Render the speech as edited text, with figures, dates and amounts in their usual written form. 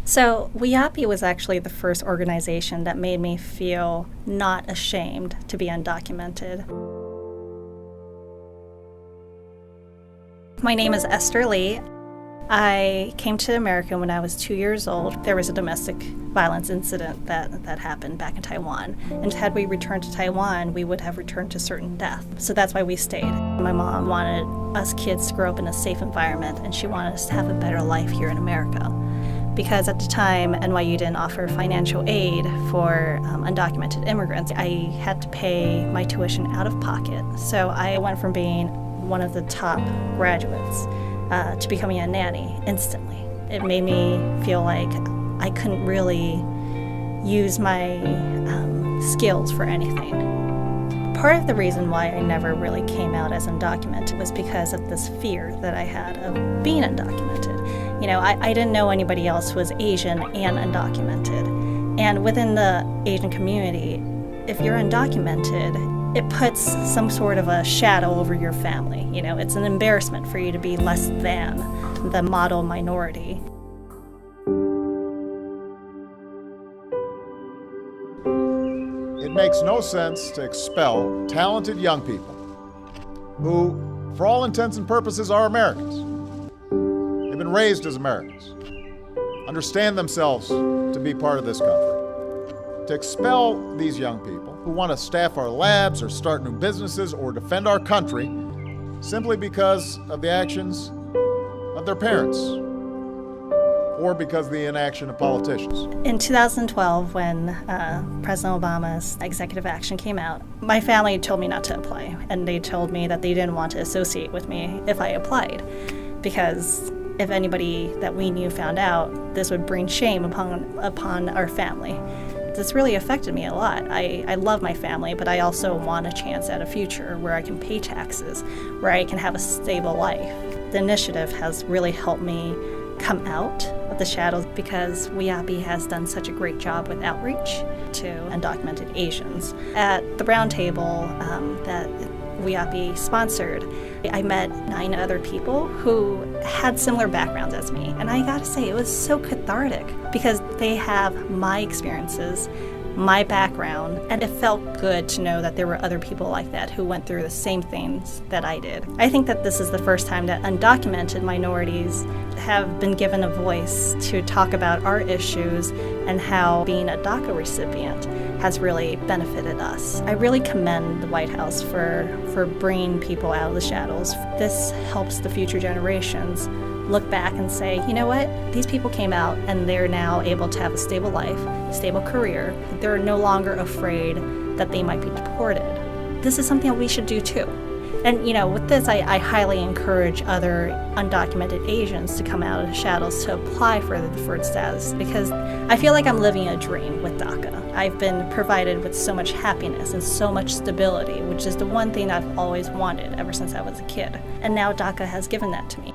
So WIAPI was actually the first organization that made me feel not ashamed to be undocumented. My name is Esther Lee. I came to America when I was 2 years old. There was a domestic violence incident that happened back in Taiwan. And had we returned to Taiwan, we would have returned to certain death. So that's why we stayed. My mom wanted us kids to grow up in a safe environment, and she wanted us to have a better life here in America. Because at the time, NYU didn't offer financial aid for undocumented immigrants. I had to pay my tuition out of pocket. So I went from being one of the top graduates to becoming a nanny instantly. It made me feel like I couldn't really use my skills for anything. Part of the reason why I never really came out as undocumented was because of this fear that I had of being undocumented. You know, I didn't know anybody else who was Asian and undocumented. And within the Asian community, if you're undocumented, it puts some sort of a shadow over your family. You know, it's an embarrassment for you to be less than the model minority. It makes no sense to expel talented young people who, for all intents and purposes, are Americans. They've been raised as Americans, understand themselves to be part of this country. To expel these young people who want to staff our labs or start new businesses or defend our country simply because of the actions of their parents or because of the inaction of politicians. In 2012, when President Obama's executive action came out, my family told me not to apply, and they told me that they didn't want to associate with me if I applied, because if anybody that we knew found out, this would bring shame upon our family. This really affected me a lot. I love my family, but I also want a chance at a future where I can pay taxes, where I can have a stable life. The initiative has really helped me come out of the shadows because WIAPI has done such a great job with outreach to undocumented Asians. At the roundtable that WIAPI sponsored, I met 9 other people who had similar backgrounds as me. And I gotta say, it was so cathartic because they have my experiences, my background, and it felt good to know that there were other people like that who went through the same things that I did. I think that this is the first time that undocumented minorities have been given a voice to talk about our issues and how being a DACA recipient has really benefited us. I really commend the White House for bringing people out of the shadows. This helps the future generations look back and say, you know what, these people came out and they're now able to have a stable life, stable career. They're no longer afraid that they might be deported. This is something that we should do too. And you know, with this, I highly encourage other undocumented Asians to come out of the shadows to apply for the deferred status because I feel like I'm living a dream with DACA. I've been provided with so much happiness and so much stability, which is the one thing I've always wanted ever since I was a kid. And now DACA has given that to me.